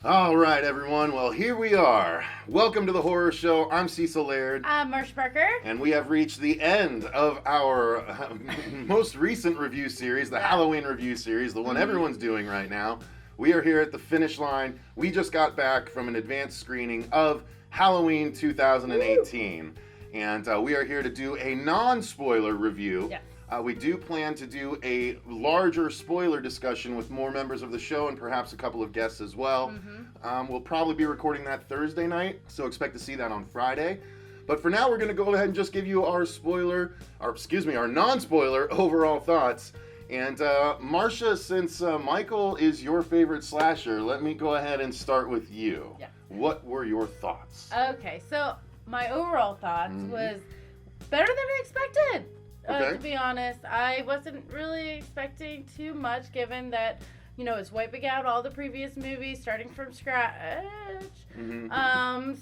All right, everyone. Well, here we are. Welcome to the horror show. I'm Cecil Laird. I'm Marcia Parker. And we have reached the end of our most recent review series, the Halloween review series, the one everyone's doing right now. We are here at the finish line. We just got back from an advanced screening of Halloween 2018. Woo! And we are here to do a non-spoiler review. Yes. We do plan to do a larger spoiler discussion with more members of the show and perhaps a couple of guests as well. We'll probably be recording that Thursday night, so expect to see that on Friday. But for now, we're going to go ahead and just give you our non-spoiler overall thoughts. And Marcia, since Michael is your favorite slasher, let me go ahead and start with you. Yeah. What were your thoughts? Okay, so my overall thoughts was better than I expected. Okay. To be honest, I wasn't really expecting too much, given that, it's wiping out all the previous movies, starting from scratch.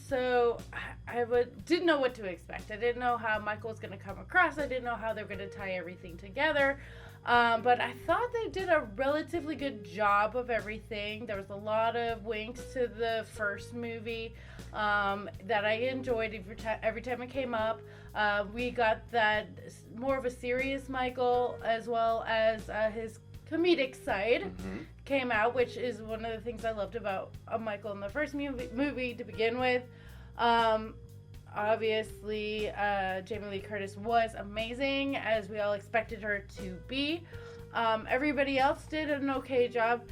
So I didn't know what to expect. I didn't know how Michael was going to come across. I didn't know how they were going to tie everything together. But I thought they did a relatively good job of everything. There was a lot of winks to the first movie that I enjoyed every time it came up. We got that more of a serious Michael, as well as his comedic side came out, which is one of the things I loved about Michael in the first movie to begin with. Obviously, Jamie Lee Curtis was amazing, as we all expected her to be. Everybody else did an okay job.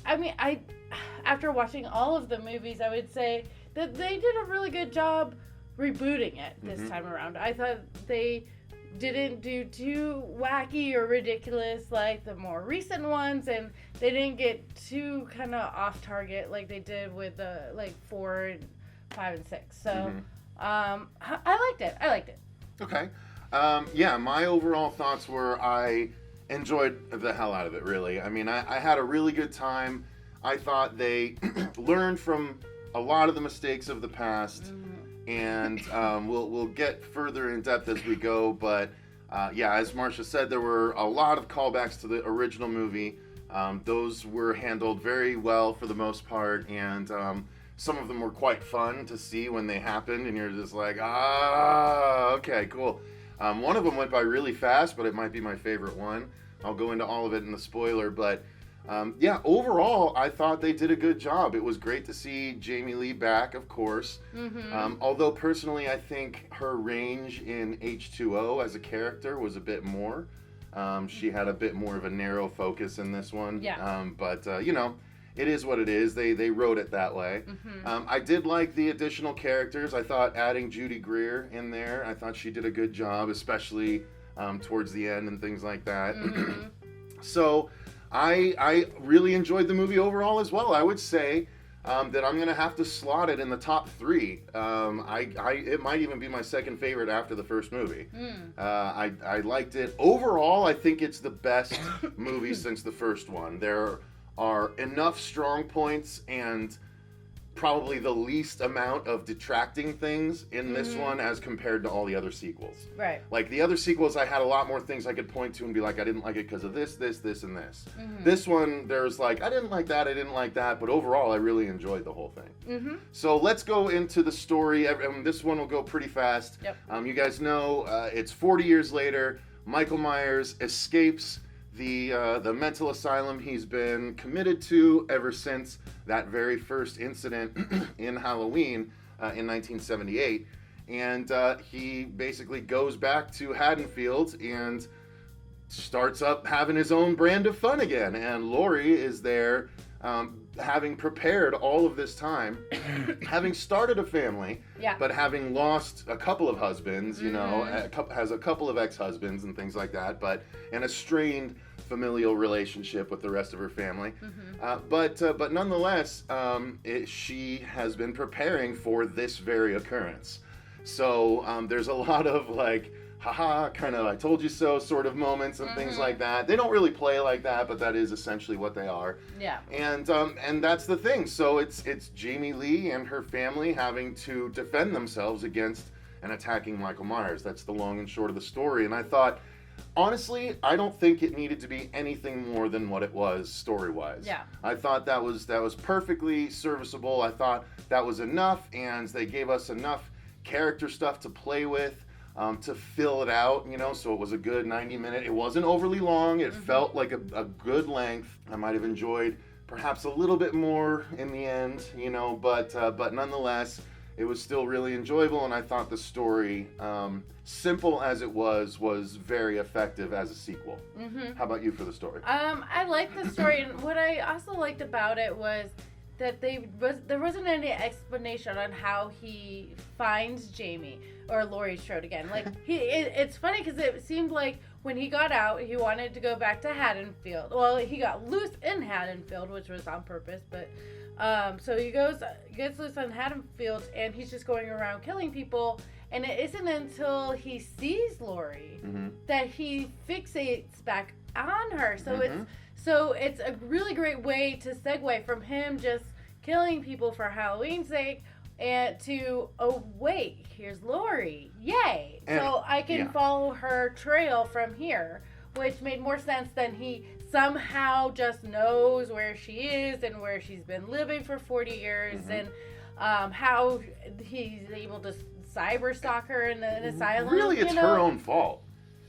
I mean, after watching all of the movies, I would say that they did a really good job rebooting it this time around. I thought they didn't do too wacky or ridiculous like the more recent ones, and they didn't get too kind of off target like they did with the 4 and 5 and 6. So I liked it. Okay. Yeah, my overall thoughts were I enjoyed the hell out of it, really. I mean, I had a really good time. I thought they learned from a lot of the mistakes of the past, and we'll get further in depth as we go. But yeah, as Marcia said, there were a lot of callbacks to the original movie. Those were handled very well for the most part, and some of them were quite fun to see when they happened, and you're just like, okay, cool. One of them went by really fast, but it might be my favorite one. I'll go into all of it in the spoiler, but yeah, overall, I thought they did a good job. It was great to see Jamie Lee back, of course. Although, personally, I think her range in H2O as a character was a bit more. She had a bit more of a narrow focus in this one. Yeah. But it is what it is. They wrote it that way. I did like the additional characters. I thought adding Judy Greer in there, I thought she did a good job, especially towards the end and things like that. So I really enjoyed the movie overall as well. I would say that I'm going to have to slot it in the top 3. It might even be my second favorite after the first movie. I liked it. Overall, I think it's the best movie since the first one. There are enough strong points and probably the least amount of detracting things in this one as compared to all the other sequels. Right. Like the other sequels, I had a lot more things I could point to and be like, I didn't like it because of this, and this. This one, there's like, I didn't like that, but overall, I really enjoyed the whole thing. So let's go into the story. This one will go pretty fast. Yep. You guys know it's 40 years later. Michael Myers escapes the mental asylum he's been committed to ever since that very first incident in Halloween in 1978. And he basically goes back to Haddonfield and starts up having his own brand of fun again. And Laurie is there having prepared all of this time, having started a family, but having lost a couple of husbands, has a couple of ex-husbands and things like that, but an strained familial relationship with the rest of her family. But nonetheless, she has been preparing for this very occurrence. So there's a lot of like, haha, kind of I told you so sort of moments and things like that. They don't really play like that, but that is essentially what they are. Yeah. And that's the thing. So it's Jamie Lee and her family having to defend themselves against and attacking Michael Myers. That's the long and short of the story. And I thought Honestly, I don't think it needed to be anything more than what it was story-wise. Yeah. I thought that was perfectly serviceable. I thought that was enough, and they gave us enough character stuff to play with, to fill it out, so it was a good 90-minute. It wasn't overly long. It felt like a good length. I might have enjoyed perhaps a little bit more in the end, but nonetheless, it was still really enjoyable, and I thought the story, simple as it was very effective as a sequel. How about you for the story? I liked the story, and what I also liked about it was that there wasn't any explanation on how he finds Jamie or Laurie Strode again. Like it's funny because it seemed like when he got out, he wanted to go back to Haddonfield. Well, he got loose in Haddonfield, which was on purpose, but so he gets loose on Haddonfield, and he's just going around killing people. And it isn't until he sees Laurie that he fixates back on her. So it's a really great way to segue from him just killing people for Halloween's sake and to, oh wait, here's Laurie. Yay. And, so I can follow her trail from here, which made more sense than he somehow just knows where she is and where she's been living for 40 years and how he's able to cyber stalk her in the asylum. Really, it's her own fault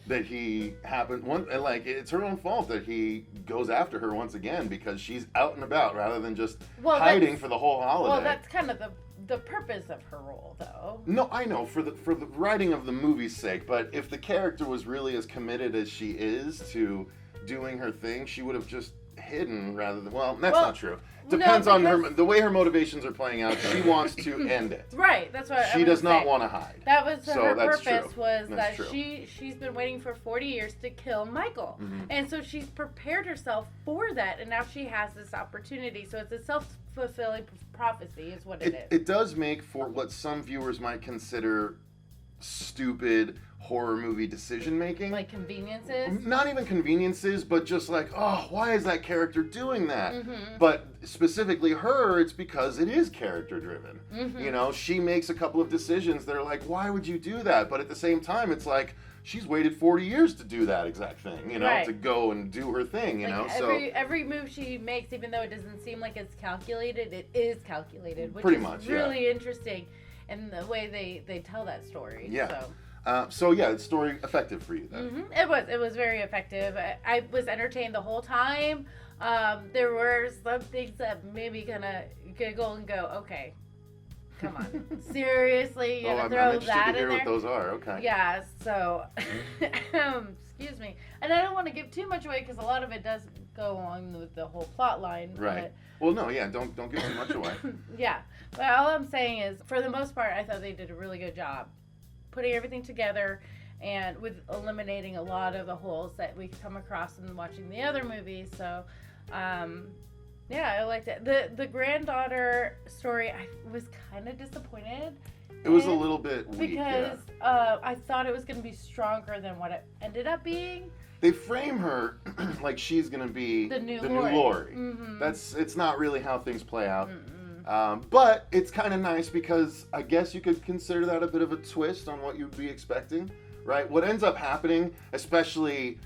that he it's her own fault that he goes after her once again because she's out and about rather than just hiding for the whole holiday. Well, that's kind of the purpose of her role, though. No, I know, for the writing of the movie's sake, but if the character was really as committed as she is to doing her thing, she would have just hidden rather than, that's not true. Depends on the way her motivations are playing out. She wants to end it. Right, that's what she does not want to hide. That was her purpose. True. Was that's that she's been waiting for 40 years to kill Michael, and so she's prepared herself for that, and now she has this opportunity. So it's a self-fulfilling prophecy, is what it is. It does make for what some viewers might consider stupid horror movie decision making, like conveniences. Not even conveniences, but just like, oh, why is that character doing that? But specifically her, it's because it is character driven. She makes a couple of decisions that are like, why would you do that? But at the same time, it's like she's waited 40 years to do that exact thing, right. to go and do her thing, every move she makes, even though it doesn't seem like it's calculated, it is calculated, which pretty is much really interesting in the way they tell that story. Yeah. The story effective for you then? It was very effective. I was entertained the whole time. There were some things that made me kind of giggle and go, okay, come on, seriously, you gotta throw that in there. I'm interested to hear what those are. Okay. Yeah. So, excuse me, and I don't want to give too much away because a lot of it does go along with the whole plot line. Right. Well, no, yeah, don't give too much away. Yeah, but all I'm saying is, for the most part, I thought they did a really good job putting everything together and with eliminating a lot of the holes that we come across in watching the other movies. So, I liked it. The granddaughter story, I was kind of disappointed. It was a little bit weak, because I thought it was going to be stronger than what it ended up being. They frame her like she's going to be the new Laurie. It's not really how things play out. But it's kind of nice because I guess you could consider that a bit of a twist on what you'd be expecting, right? What ends up happening, especially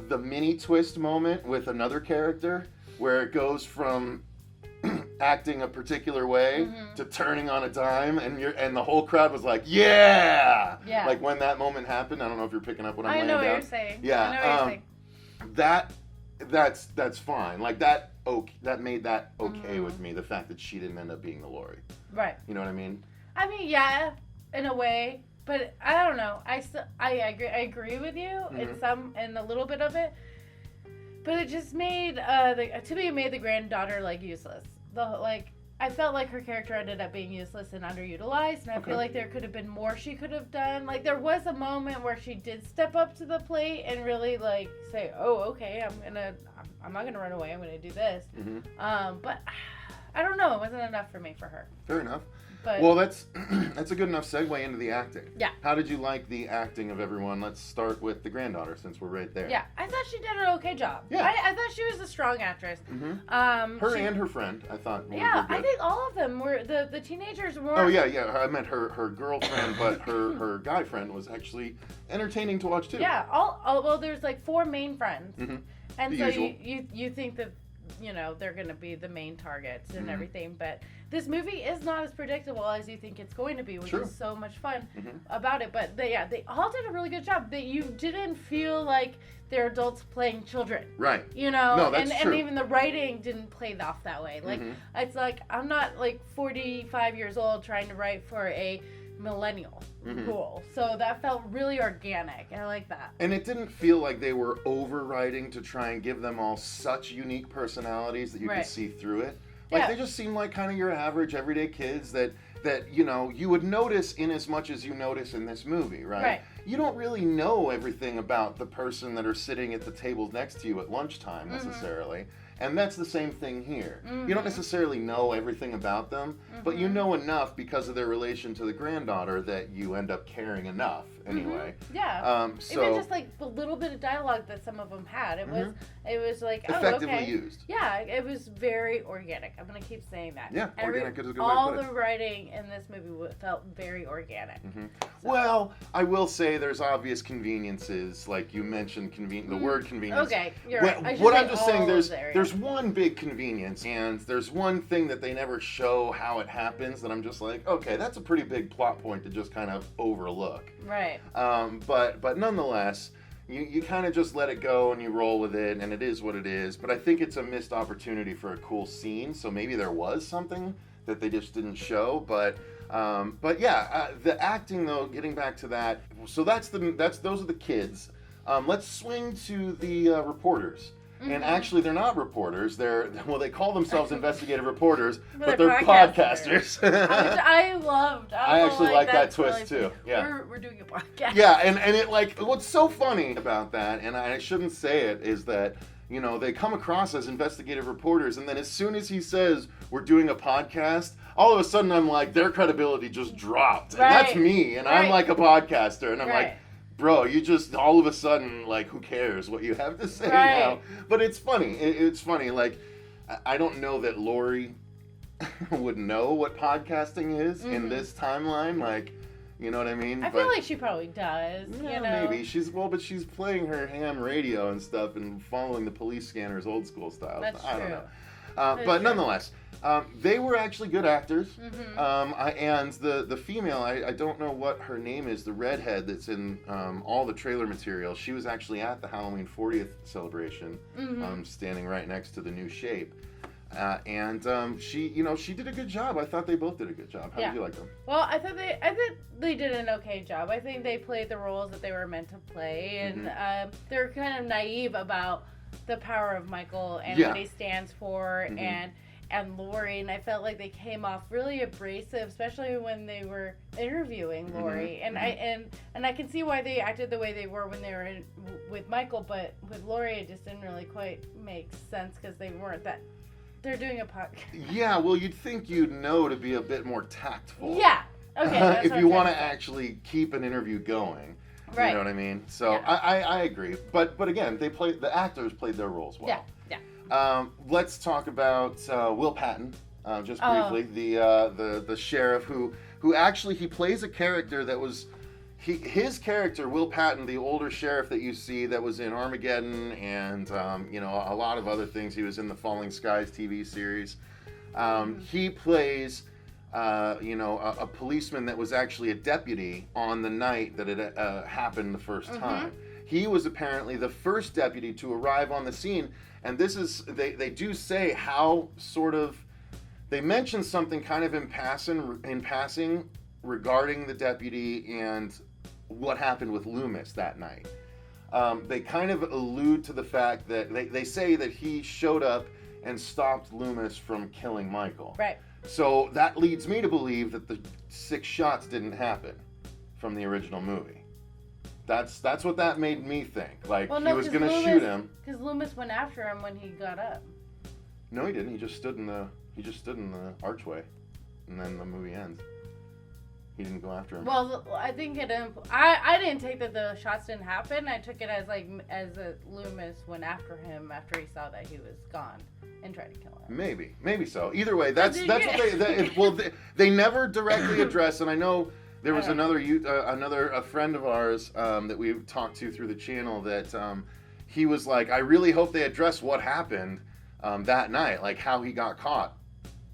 the mini twist moment with another character, where it goes from acting a particular way to turning on a dime, and the whole crowd was like, yeah! Like when that moment happened. I don't know if you're picking up what I'm laying down. I know what you're saying. Yeah. I know what you're saying. That's fine. Like that made that okay with me. The fact that she didn't end up being the Laurie. Right. You know what I mean? I mean, yeah, in a way, but I don't know. I agree with you in a little bit of it, but it just made the granddaughter like useless. I felt like her character ended up being useless and underutilized, and I feel like there could have been more she could have done. Like, there was a moment where she did step up to the plate and really, like, say, oh, okay, I'm not gonna run away, I'm gonna do this. But I don't know, it wasn't enough for me for her. Fair enough. But well, that's a good enough segue into the acting. Yeah. How did you like the acting of everyone? Let's start with the granddaughter since we're right there. Yeah, I thought she did an okay job. Yeah. I thought she was a strong actress. Mm-hmm. Her and her friend, I thought. Were good. I think all of them were the teenagers were. Oh yeah. I meant her girlfriend, but her guy friend was actually entertaining to watch too. Yeah. Well, there's like 4 main friends, and The so usual. you think that they're going to be the main targets and everything, but this movie is not as predictable as you think it's going to be, which is so much fun about it. But they all did a really good job. That you didn't feel like they're adults playing children, right? No, that's true. And even the writing didn't play off that way. Like it's like I'm not like 45 years old trying to write for a millennial role, so that felt really organic. I like that. And it didn't feel like they were overwriting to try and give them all such unique personalities that you could see through it. Like they just seemed like kind of your average everyday kids that you would notice in as much as you notice in this movie, right? You don't really know everything about the person that are sitting at the table next to you at lunchtime necessarily. And that's the same thing here. You don't necessarily know everything about them, but you know enough because of their relation to the granddaughter that you end up caring enough anyway. Yeah. So even just like the little bit of dialogue that some of them had, it was like effectively used. Yeah, it was very organic. I'm gonna keep saying that. Yeah, organic is a good way all to put it. the writing in this movie felt very organic. So. Well, I will say there's obvious conveniences, like you mentioned, the word convenience. Okay, you're right. What I'm just saying, there's one big convenience, and there's one thing that they never show how it happens that I'm just like, okay, that's a pretty big plot point to just kind of overlook. Right. But nonetheless, you kind of just let it go and you roll with it, and it is what it is. But I think it's a missed opportunity for a cool scene, so maybe there was something that they just didn't show. But yeah, the acting though, getting back to that, so those are the kids. Let's swing to the reporters. And actually, they're not reporters. They call themselves investigative reporters, but they're podcasters. Which I loved. I actually like that twist too. Yeah, we're doing a podcast. Yeah, and it what's so funny about that, and I shouldn't say it, is that they come across as investigative reporters, and then as soon as he says we're doing a podcast, all of a sudden I'm like, their credibility just dropped. And that's me, and I'm like a podcaster, and I'm like, bro, you just all of a sudden, like, who cares what you have to say now? But it's funny. It's funny. Like, I don't know that Lori would know what podcasting is in this timeline. Like, you know what I mean? I feel like she probably does. Yeah, maybe. But she's playing her ham radio and stuff and following the police scanners old school style. That's I true. don't know. But nonetheless, they were actually good actors. And the female, I don't know what her name is, the redhead that's in all the trailer material. She was actually at the Halloween 40th celebration, standing right next to the new shape. She did a good job. I thought they both did a good job. How did you like them? Well, I think they did an okay job. I think they played the roles that they were meant to play, and they're kind of naive about the power of Michael and what he stands for, and Lori, and I felt like they came off really abrasive, especially when they were interviewing Lori, and I can see why they acted the way they were when they were with Michael, but with Lori it just didn't really quite make sense because they weren't that. They're doing a podcast. Yeah, well, you'd think you'd know to be a bit more tactful. Yeah. Okay. If you want to actually keep an interview going. Right. You know what I mean? So I agree. But again, the actors played their roles well. Yeah. Let's talk about Will Patton, just briefly. The sheriff who actually he plays a character that was his character, Will Patton, the older sheriff that you see that was in Armageddon and a lot of other things. He was in the Falling Skies TV series. He plays a policeman that was actually a deputy on the night that it happened the first time. He was apparently the first deputy to arrive on the scene, and this is they do say how sort of they mention something kind of in passing regarding the deputy and what happened with Loomis that night. They kind of allude to the fact that they say that he showed up and stopped Loomis from killing Michael. Right. So that leads me to believe that the 6 shots didn't happen from the original movie. That's what that made me think. Like, he was going to shoot him. Because Loomis went after him when he got up. No, he didn't. He just stood in the archway. and then the movie ends. He didn't go after him. Well, I think I didn't take that the shots didn't happen. I took it as Loomis went after him after he saw that he was gone and tried to kill him. Maybe so. Either way, that's what they never directly address. And I know there was a friend of ours that we talked to through the channel that he was like, I really hope they address what happened that night, like how he got caught.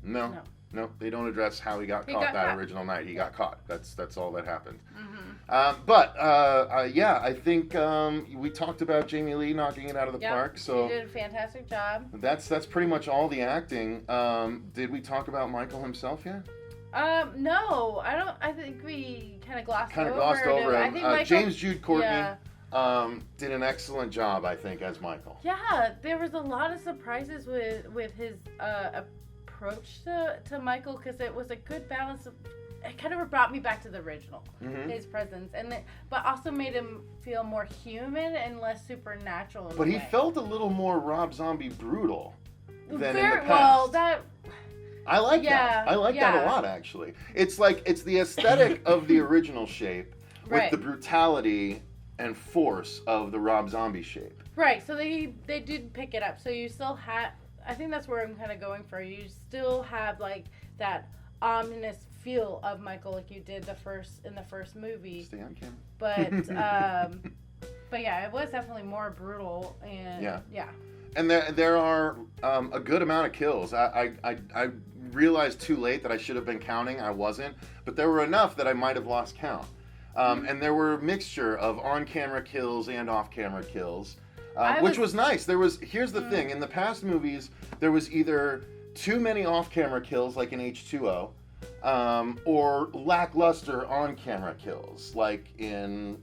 No, they don't address how he got caught that original night. He got caught. That's all that happened. Mm-hmm. Yeah, I think we talked about Jamie Lee knocking it out of the park. So she did a fantastic job. That's pretty much all the acting. Did we talk about Michael himself yet? No, I don't. I think we kind of glossed over him. I think Michael, James Jude Courtney did an excellent job, I think, as Michael. Yeah, there was a lot of surprises with his approach to Michael, because it was a good balance of. It kind of brought me back to the original, his presence, but also made him feel more human and less supernatural. But he felt a little more Rob Zombie brutal than in the past. Well, that. I like that. I like that a lot, actually. It's like it's the aesthetic of the original shape with the brutality and force of the Rob Zombie shape. Right. So they did pick it up. So you still have. I think that's where I'm kind of going for. You still have like that ominous feel of Michael, like you did in the first movie. Stay on camera. But yeah, it was definitely more brutal and yeah. And there are a good amount of kills. I realized too late that I should have been counting. I wasn't, but there were enough that I might have lost count. And there were a mixture of on-camera kills and off-camera kills, which was nice. Here's the thing: in the past movies, there was either too many off-camera kills, like in H2O, or lackluster on-camera kills, like in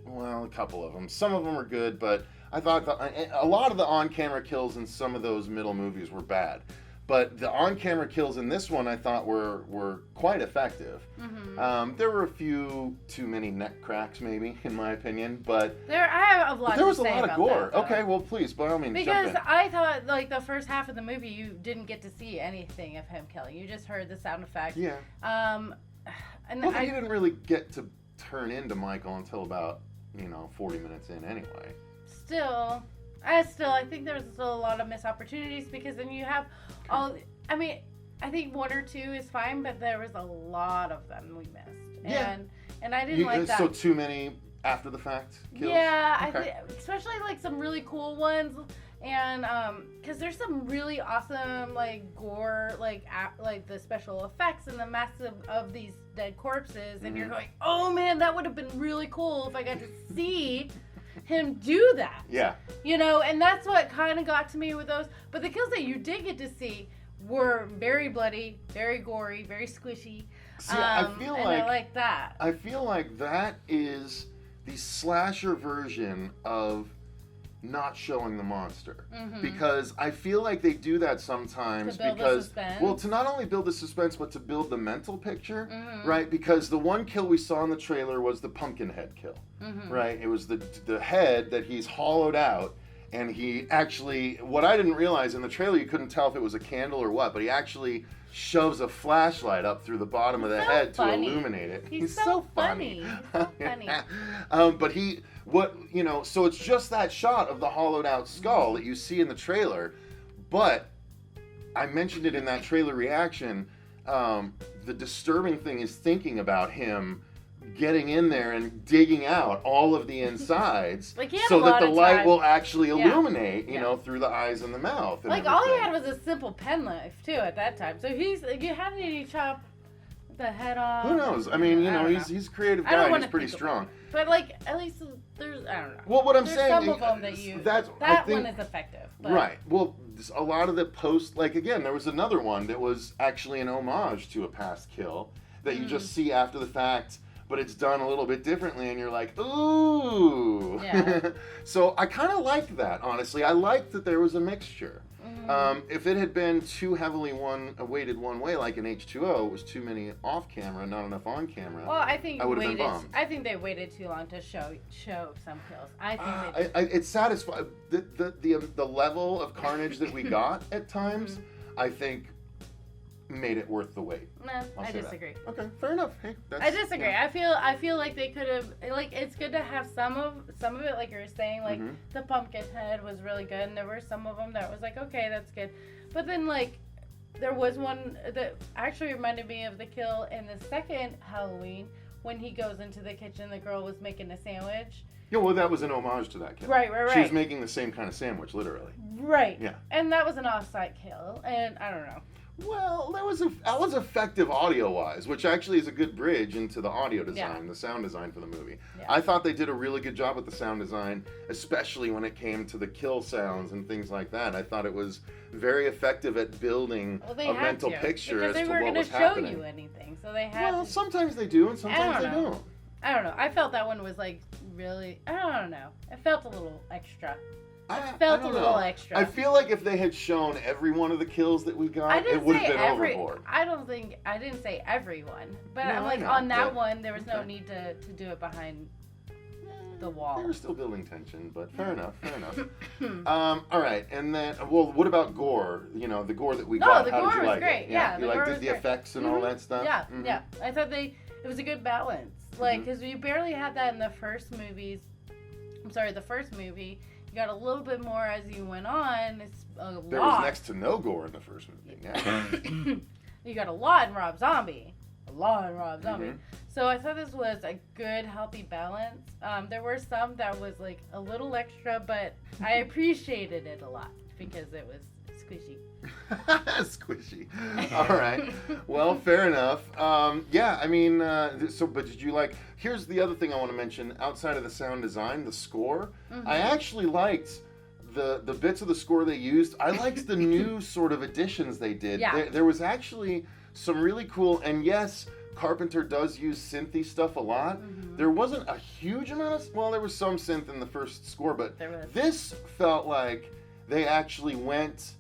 a couple of them. Some of them are good, but I thought a lot of the on-camera kills in some of those middle movies were bad. But the on-camera kills in this one I thought were quite effective. Mm-hmm. There were a few too many neck cracks, maybe, in my opinion. But I have a lot to say about that. There was a lot of gore. Okay, well, please, by all means, jump in. Because I thought, like, the first half of the movie, you didn't get to see anything of him killing. You just heard the sound effects. Yeah. And he didn't really get to turn into Michael until about, 40 minutes in anyway. I think there's still a lot of missed opportunities, because then you have all. I mean, I think one or two is fine, but there was a lot of them we missed, and I didn't like that. So too many after the fact kills. Yeah, okay. Especially like some really cool ones, and because there's some really awesome like gore, like the special effects and the massive of these dead corpses, and you're going, oh man, that would have been really cool if I got to see him do that. Yeah. And that's what kind of got to me with those. But the kills that you did get to see were very bloody, very gory, very squishy. See, I like that. I feel like that is the slasher version of not showing the monster. Mm-hmm. Because I feel like they do that sometimes to not only build the suspense, but to build the mental picture, right? Because the one kill we saw in the trailer was the Pumpkinhead Kill, right? It was the head that he's hollowed out, and he actually, what I didn't realize in the trailer, you couldn't tell if it was a candle or what, but he actually shoves a flashlight up through the bottom of the head to illuminate it. He's so funny. He's so funny. But so it's just that shot of the hollowed out skull that you see in the trailer. But I mentioned it in that trailer reaction. The disturbing thing is thinking about him getting in there and digging out all of the insides so that the light will actually illuminate, through the eyes and the mouth. And all he had was a simple penknife too at that time. So how did he chop the head off? Who knows? I mean, he's a creative guy. And he's pretty strong. But at least there's, I don't know. Well, what I'm there's saying, some of them that one is effective. But. Right. Well, a lot of the again, there was another one that was actually an homage to a past kill that you just see after the fact. But it's done a little bit differently, and you're like, ooh. Yeah. So I kind of liked that, honestly. I liked that there was a mixture. If it had been too heavily weighted one way, like in H2O, it was too many off camera, not enough on camera. Well, I think I would have been bummed. I think they waited too long to show some kills. I think it's satisfying. The level of carnage that we got at times, I think, made it worth the wait. Nah, I'll I say disagree. that. Okay, fair enough. Hey, that's, I disagree. yeah. I feel like they could have, like, it's good to have some of it, like you were saying, like the Pumpkinhead was really good, and there were some of them that was like, okay, that's good, but then like there was one that actually reminded me of the kill in the second Halloween when he goes into the kitchen. The girl was making a sandwich. Yeah, well, that was an homage to that kill. Right. She was making the same kind of sandwich, literally. Right. Yeah. And that was an off-site kill, and I don't know. Well, that was effective audio-wise, which actually is a good bridge into the audio design, the sound design for the movie. Yeah. I thought they did a really good job with the sound design, especially when it came to the kill sounds and things like that. I thought it was very effective at building a mental picture as to what was happening. Because they weren't going to show you anything, so they had Well, sometimes they do, and sometimes they don't. I don't know. I felt that one was like really, I don't know. It felt a little extra. I feel like if they had shown every one of the kills that we got, it would have been overboard. I didn't say everyone, but I'm like on that one, there was no need to do it behind the wall. They were still building tension, but fair enough. All right, and then, well, what about Gore? You know, the Gore that we got. The How Gore did you was like great. it? Yeah, you liked the effects and all that stuff. Yeah, yeah. I thought it was a good balance. Like, because we barely had that in the first movies. The first movie. You got a little bit more as you went on. It's a lot. There was next to no gore in the first movie. Yeah. You got a lot in Rob Zombie. So I thought this was a good, healthy balance. There were some that was like a little extra, but I appreciated it a lot because it was squishy. Squishy. All right. Well, fair enough. Yeah, I mean, but did you like, here's the other thing I want to mention. Outside of the sound design, the score, I actually liked the bits of the score they used. I liked the new sort of additions they did. Yeah. There was actually some really cool, and yes, Carpenter does use synthy stuff a lot. There wasn't a huge amount of, well, there was some synth in the first score, but this felt like they actually went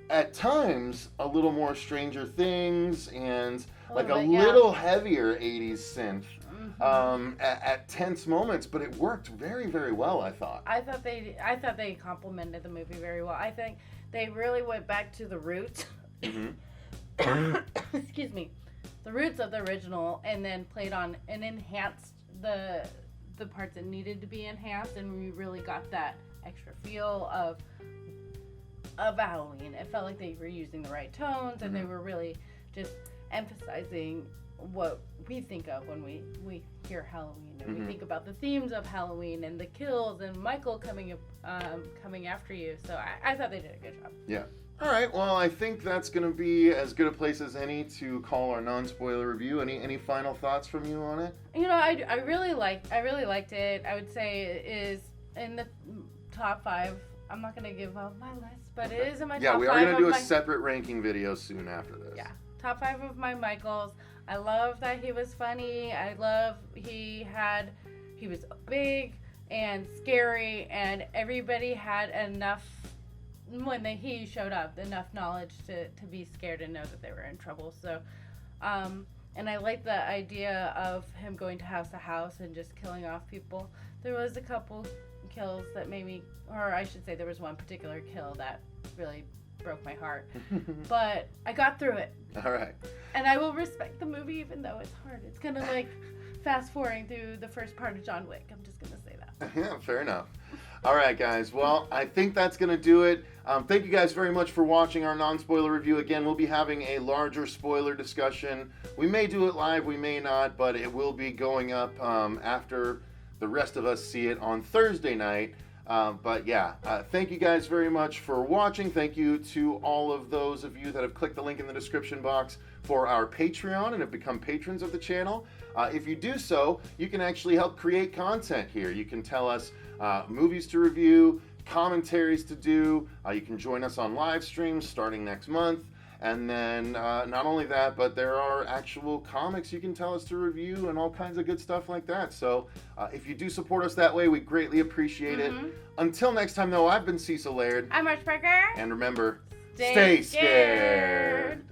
at times a little more Stranger Things and like a little heavier 80s synth at tense moments, but it worked very, very well, I thought. I thought they complemented the movie very well. I think they really went back to the roots. Excuse me. The roots of the original, and then played on and enhanced the parts that needed to be enhanced, and we really got that extra feel of Halloween. It felt like they were using the right tones, and they were really just emphasizing what we think of when we hear Halloween, and we think about the themes of Halloween and the kills and Michael coming after you. So I thought they did a good job. Yeah. All right. Well, I think that's going to be as good a place as any to call our non-spoiler review. Any final thoughts from you on it? You know, I really liked it. I would say it is in the top 5. I'm not going to give up my list, but it is in my top 5. Yeah, we are going to do a separate ranking video soon after this. Yeah. Top 5 of my Michaels. I love that he was funny. I love he was big and scary, and everybody had enough, when he showed up, enough knowledge to be scared and know that they were in trouble. So, and I like the idea of him going to house and just killing off people. There was a couple kills that made me, or I should say there was one particular kill that really broke my heart. But I got through it. All right. And I will respect the movie even though it's hard. It's kind of like fast-forwarding through the first part of John Wick. I'm just going to say that. Yeah, fair enough. All right, guys. Well, I think that's going to do it. Thank you guys very much for watching our non-spoiler review. Again, we'll be having a larger spoiler discussion. We may do it live, we may not, but it will be going up after the rest of us see it on Thursday night. But yeah, thank you guys very much for watching. Thank you to all of those of you that have clicked the link in the description box for our Patreon and have become patrons of the channel. If you do so, you can actually help create content here. You can tell us movies to review, commentaries to do. You can join us on live streams starting next month. And then not only that, but there are actual comics you can tell us to review and all kinds of good stuff like that. So if you do support us that way, we greatly appreciate it. Until next time, though, I've been Cecil Laird. I'm Marcia Parker. And remember, stay scared.